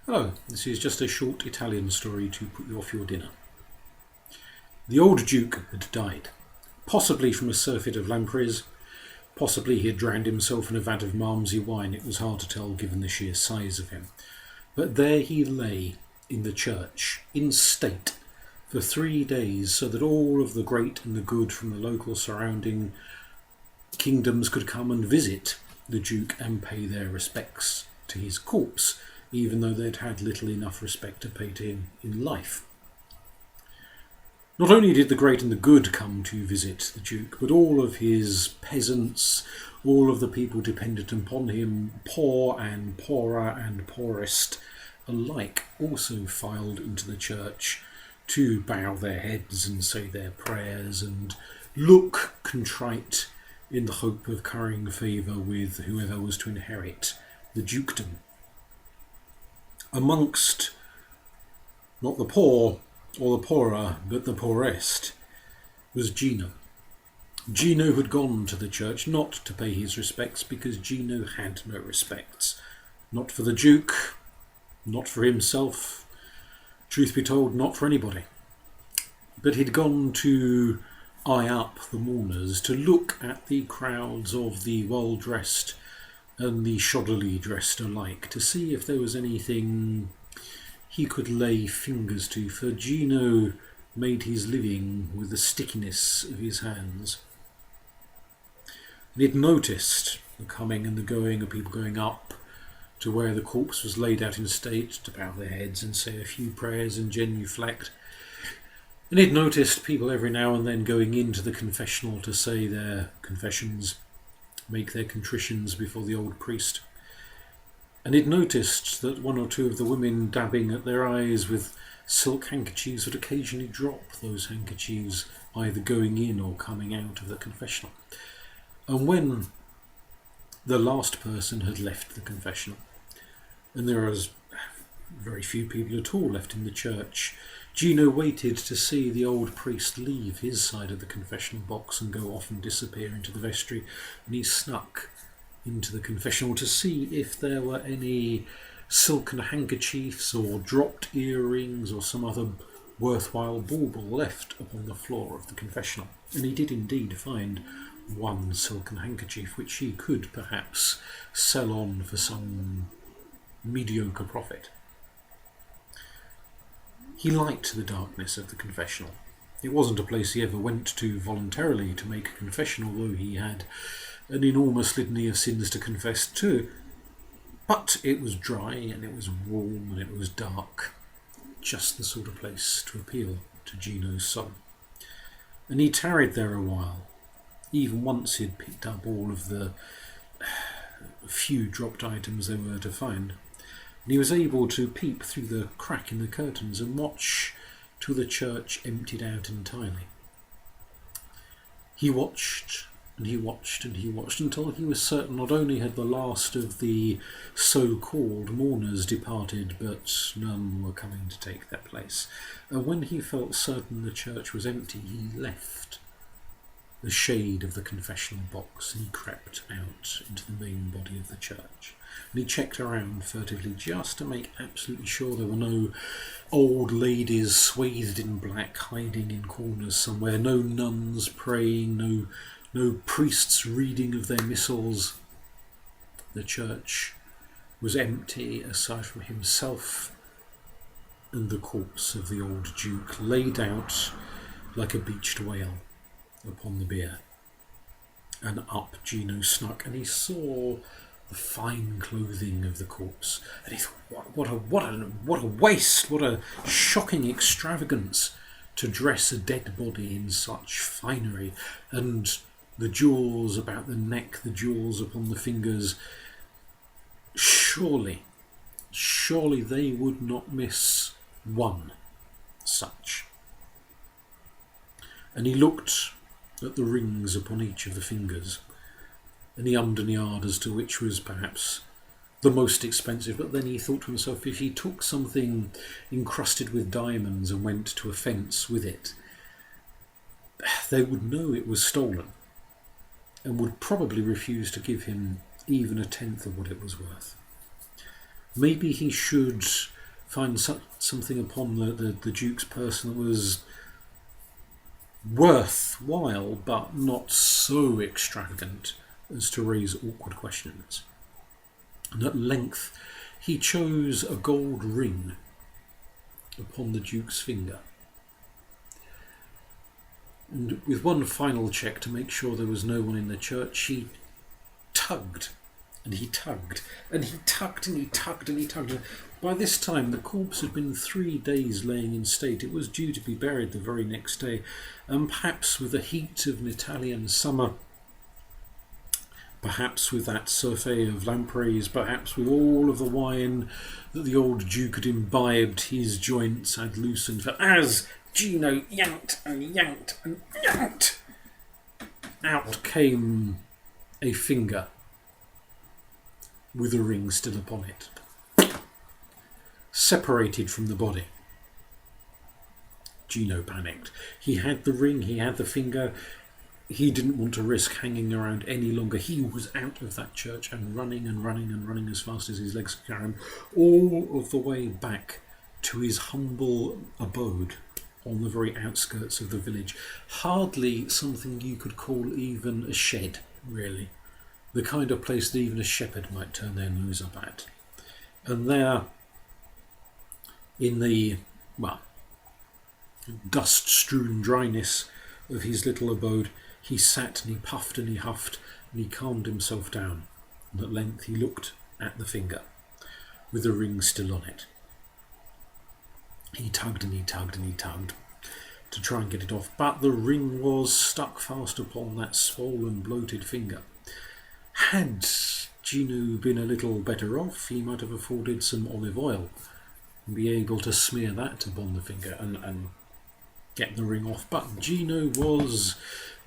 Hello, this is just a short Italian story to put you off your dinner. The old Duke had died, possibly from a surfeit of lampreys, possibly he had drowned himself in a vat of Malmsey wine. It was hard to tell given the sheer size of him. But there he lay in the church, in state, for 3 days, so that all of the great and the good from the local surrounding kingdoms could come and visit the Duke and pay their respects to his corpse, even though they'd had little enough respect to pay to him in life. Not only did the great and the good come to visit the Duke, but all of his peasants, all of the people dependent upon him, poor and poorer and poorest alike, also filed into the church to bow their heads and say their prayers and look contrite in the hope of currying favour with whoever was to inherit the dukedom. Amongst not the poor or the poorer, but the poorest, was Gino. Gino had gone to the church not to pay his respects because Gino had no respects. Not for the Duke, not for himself, truth be told, not for anybody. But he'd gone to eye up the mourners, to look at the crowds of the well-dressed and the shoddily dressed alike, to see if there was anything he could lay fingers to, for Gino made his living with the stickiness of his hands. And he'd noticed the coming and the going of people going up to where the corpse was laid out in state to bow their heads and say a few prayers and genuflect. And he'd noticed people every now and then going into the confessional to say their confessions, make their contritions before the old priest. And he'd noticed that one or two of the women dabbing at their eyes with silk handkerchiefs would occasionally drop those handkerchiefs either going in or coming out of the confessional. And when the last person had left the confessional, and there was very few people at all left in the church, Gino waited to see the old priest leave his side of the confessional box and go off and disappear into the vestry, and he snuck into the confessional to see if there were any silken handkerchiefs or dropped earrings or some other worthwhile bauble left upon the floor of the confessional. And he did indeed find one silken handkerchief which he could perhaps sell on for some mediocre profit. He liked the darkness of the confessional. It wasn't a place he ever went to voluntarily to make a confession, although he had an enormous litany of sins to confess too. But it was dry and it was warm and it was dark. Just the sort of place to appeal to Gino's soul. And he tarried there a while. Even once he'd picked up all of the few dropped items there were to find. And he was able to peep through the crack in the curtains and watch till the church emptied out entirely. He watched and he watched and he watched until he was certain not only had the last of the so-called mourners departed, but none were coming to take their place. And when he felt certain the church was empty, he left the shade of the confessional box and he crept out into the main body of the church. And he checked around furtively just to make absolutely sure there were no old ladies swathed in black hiding in corners somewhere, no nuns praying, no priests reading of their missals. The church was empty aside from himself and the corpse of the old Duke laid out like a beached whale upon the bier. And up Gino snuck, and he saw the fine clothing of the corpse, and he thought, what a waste, what a shocking extravagance to dress a dead body in such finery, and the jewels about the neck, the jewels upon the fingers. Surely they would not miss one such. And he looked at the rings upon each of the fingers, and he ummed and yahed as to which was perhaps the most expensive, but then he thought to himself, if he took something encrusted with diamonds and went to a fence with it, they would know it was stolen and would probably refuse to give him even a tenth of what it was worth. Maybe he should find something upon the Duke's person that was worthwhile, but not so extravagant as to raise awkward questions. And at length he chose a gold ring upon the Duke's finger. And with one final check to make sure there was no one in the church, he tugged and he tugged and he tugged and he tugged and he tugged. By this time the corpse had been 3 days laying in state. It was due to be buried the very next day, and perhaps with the heat of an Italian summer, perhaps with that surfeit of lampreys, perhaps with all of the wine that the old Duke had imbibed, his joints had loosened. For as Gino yanked and yanked and yanked, out came a finger with a ring still upon it, separated from the body. Gino panicked. He had the ring, he had the finger. He didn't want to risk hanging around any longer. He was out of that church and running and running and running as fast as his legs could carry him, all of the way back to his humble abode on the very outskirts of the village. Hardly something you could call even a shed, really. The kind of place that even a shepherd might turn their nose up at. And there, in the, dust-strewn dryness of his little abode, he sat and he puffed and he huffed and he calmed himself down. And at length he looked at the finger, with the ring still on it. He tugged and he tugged and he tugged to try and get it off, but the ring was stuck fast upon that swollen, bloated finger. Had Gino been a little better off, he might have afforded some olive oil and be able to smear that upon the finger and get the ring off. But Gino was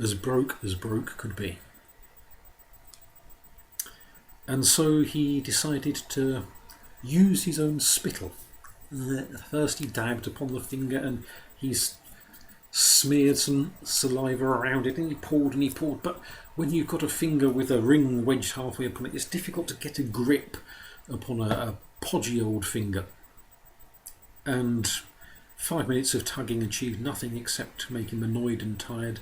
as broke could be. And so he decided to use his own spittle. First he dabbed upon the finger and he smeared some saliva around it, and he poured, but when you've got a finger with a ring wedged halfway upon it, it's difficult to get a grip upon a podgy old finger. And 5 minutes of tugging achieved nothing except to make him annoyed and tired,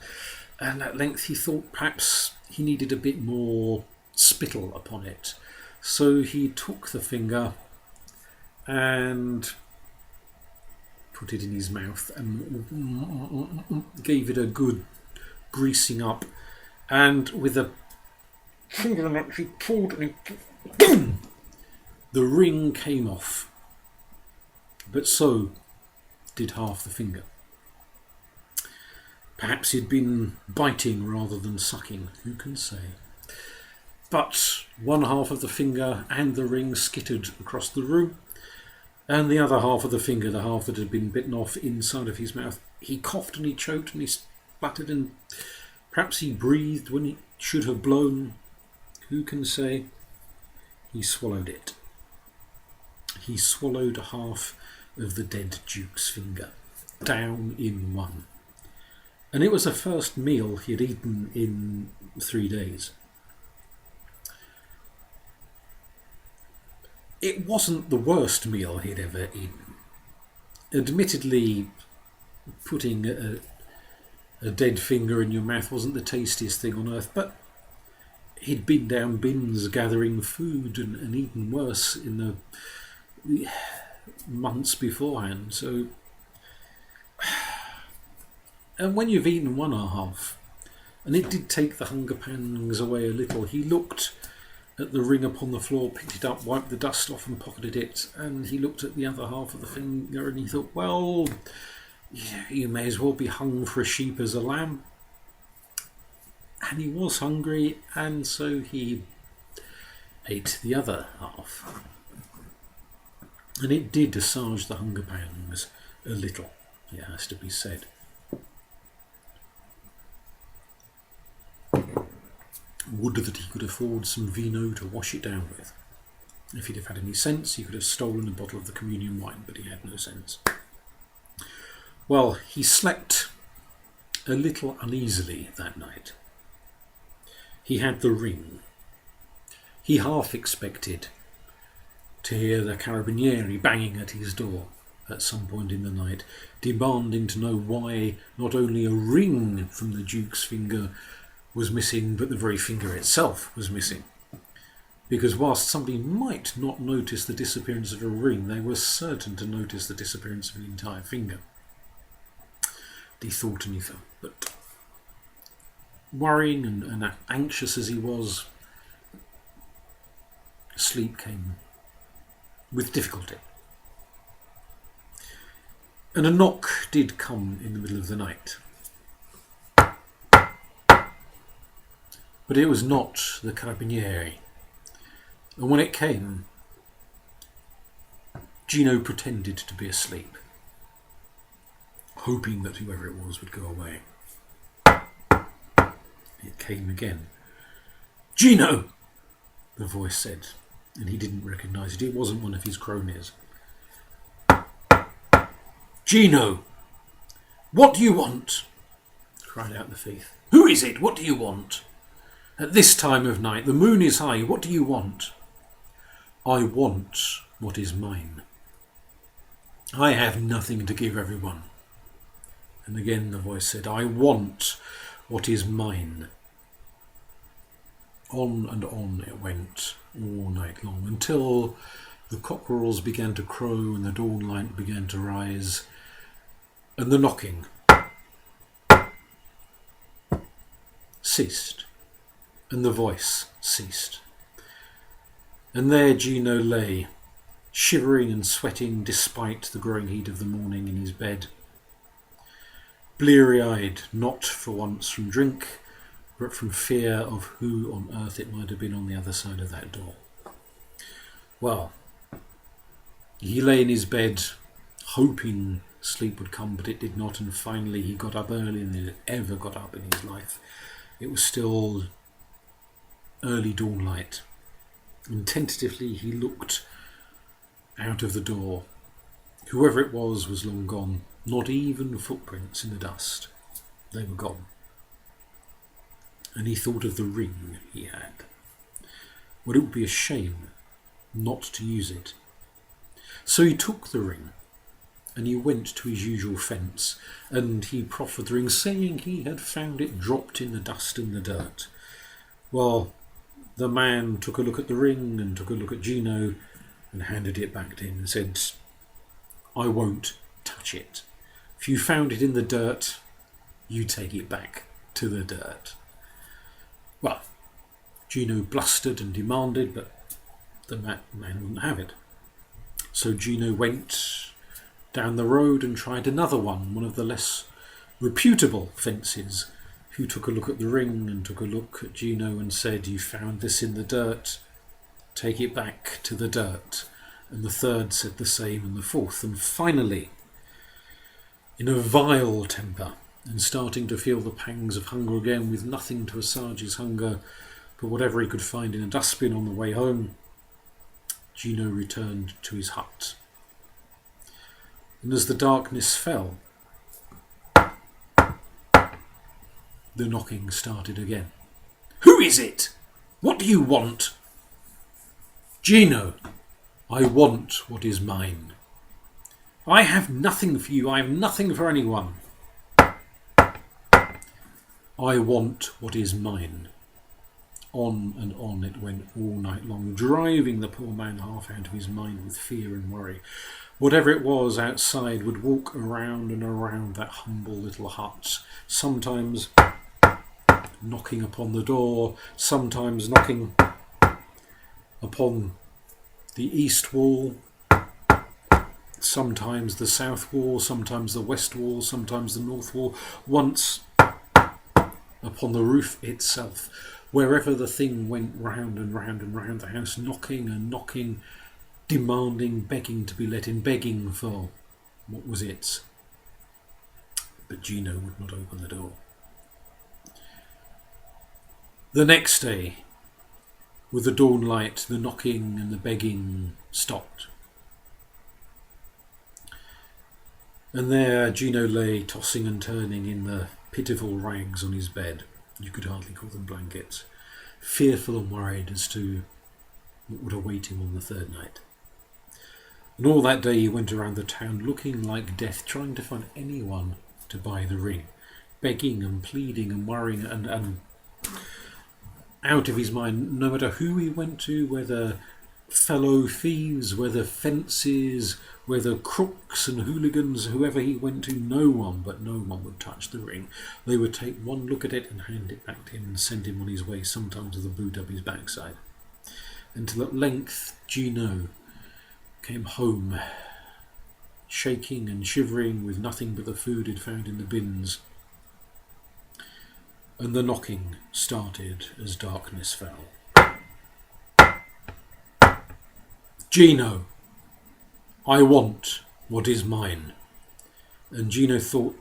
and at length he thought perhaps he needed a bit more spittle upon it. So he took the finger and put it in his mouth and gave it a good greasing up, and with a finger he pulled and the ring came off, but so did half the finger. Perhaps he'd been biting rather than sucking, who can say? But one half of the finger and the ring skittered across the room, and the other half of the finger, the half that had been bitten off inside of his mouth, he coughed and he choked and he spluttered, and perhaps he breathed when he should have blown. Who can say? He swallowed it. He swallowed half of the dead Duke's finger, down in one. And it was the first meal he had eaten in 3 days. It wasn't the worst meal he'd ever eaten. Admittedly, putting a dead finger in your mouth wasn't the tastiest thing on earth, but he'd been down bins gathering food and eaten worse in the months beforehand. So, and when you've eaten one and a half, and it did take the hunger pangs away a little, he looked at the ring upon the floor, picked it up, wiped the dust off and pocketed it, and he looked at the other half of the finger and he thought, well, you may as well be hung for a sheep as a lamb. And he was hungry, and so he ate the other half. And it did assuage the hunger pangs a little, it has to be said. Would that he could afford some vino to wash it down with. If he'd have had any sense, he could have stolen a bottle of the communion wine, but he had no sense. Well, he slept a little uneasily that night. He had the ring. He half expected to hear the carabinieri banging at his door at some point in the night, demanding to know why not only a ring from the Duke's finger was missing, but the very finger itself was missing. Because whilst somebody might not notice the disappearance of a ring, they were certain to notice the disappearance of an entire finger. He thought and he felt, but worrying and anxious as he was, sleep came with difficulty. And a knock did come in the middle of the night. But it was not the carabinieri. And when it came, Gino pretended to be asleep, hoping that whoever it was would go away. It came again. "Gino!" the voice said, and he didn't recognise it. It wasn't one of his cronies. "Gino! What do you want?" cried out the thief. "Who is it? What do you want? At this time of night, the moon is high. What do you want?" "I want what is mine. I have nothing to give everyone." And again the voice said, "I want what is mine." On and on it went all night long, until the cockerels began to crow and the dawn light began to rise, and the knocking ceased, and the voice ceased. And there Gino lay, shivering and sweating despite the growing heat of the morning, in his bed, bleary-eyed, not for once from drink, but from fear of who on earth it might have been on the other side of that door. Well, he lay in his bed, hoping sleep would come, but it did not, and finally he got up earlier than he had ever got up in his life. It was still early dawn light, and tentatively he looked out of the door. Whoever it was long gone, not even footprints in the dust. They were gone. And he thought of the ring he had. Well, it would be a shame not to use it. So he took the ring, and he went to his usual fence, and he proffered the ring, saying he had found it dropped in the dust and the dirt. Well, the man took a look at the ring and took a look at Gino and handed it back to him and said, "I won't touch it. If you found it in the dirt, you take it back to the dirt." Well, Gino blustered and demanded, but the man wouldn't have it. So Gino went down the road and tried another one of the less reputable fences, who took a look at the ring and took a look at Gino and said, "You found this in the dirt, take it back to the dirt." And the third said the same, and the fourth. And finally, in a vile temper, and starting to feel the pangs of hunger again, with nothing to assuage his hunger but whatever he could find in a dustbin on the way home, Gino returned to his hut. And as the darkness fell, the knocking started again. "Who is it? What do you want?" "Gino, I want what is mine." "I have nothing for you. I have nothing for anyone." "I want what is mine." On and on it went all night long, driving the poor man half out of his mind with fear and worry. Whatever it was outside would walk around and around that humble little hut, sometimes knocking upon the door, sometimes knocking upon the east wall, sometimes the south wall, sometimes the west wall, sometimes the north wall, once upon the roof itself. Wherever the thing went round and round and round the house, knocking and knocking, demanding, begging to be let in, begging for what was its. But Gino would not open the door. The next day, with the dawn light, the knocking and the begging stopped. And there Gino lay tossing and turning in the pitiful rags on his bed. You could hardly call them blankets, fearful and worried as to what would await him on the third night. And all that day he went around the town looking like death, trying to find anyone to buy the ring, begging and pleading and worrying and out of his mind, no matter who he went to, whether fellow thieves, whether fences, whether crooks and hooligans, whoever he went to, no one would touch the ring. They would take one look at it and hand it back to him and send him on his way, sometimes with a boot up his backside. Until at length Gino came home, shaking and shivering with nothing but the food he'd found in the bins. And the knocking started as darkness fell. Gino, I want what is mine. And Gino thought,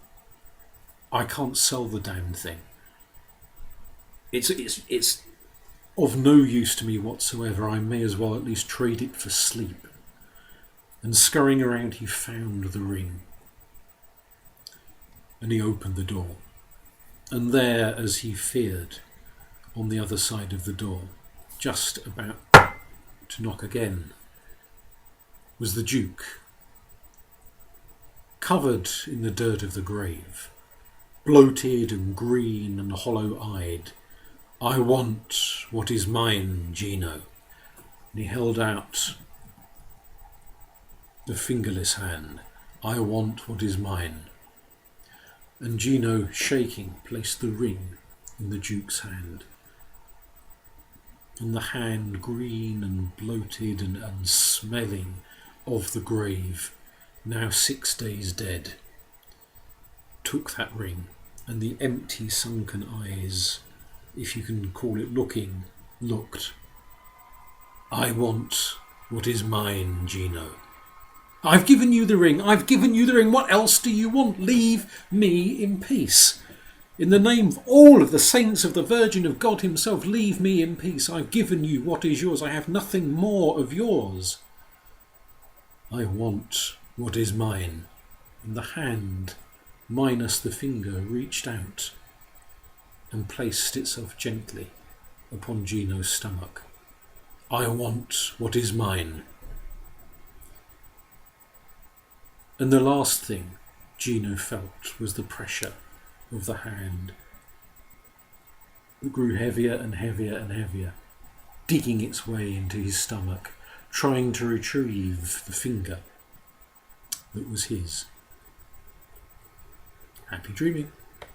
I can't sell the damn thing. It's of no use to me whatsoever. I may as well at least trade it for sleep. And scurrying around, he found the ring. And he opened the door. And there, as he feared, on the other side of the door, just about to knock again, was the Duke, covered in the dirt of the grave, bloated and green and hollow-eyed. I want what is mine, Gino. And he held out the fingerless hand. I want what is mine. And Gino, shaking, placed the ring in the Duke's hand. And the hand, green and bloated and smelling of the grave, now 6 days dead, took that ring, and the empty, sunken eyes, if you can call it looking, looked. I want what is mine, Gino. I've given you the ring. I've given you the ring. What else do you want? Leave me in peace. In the name of all of the saints, of the Virgin, of God himself, leave me in peace. I've given you what is yours. I have nothing more of yours. I want what is mine. And the hand, minus the finger, reached out and placed itself gently upon Gino's stomach. I want what is mine. And the last thing Gino felt was the pressure of the hand. It grew heavier and heavier and heavier, digging its way into his stomach, trying to retrieve the finger that was his. Happy dreaming.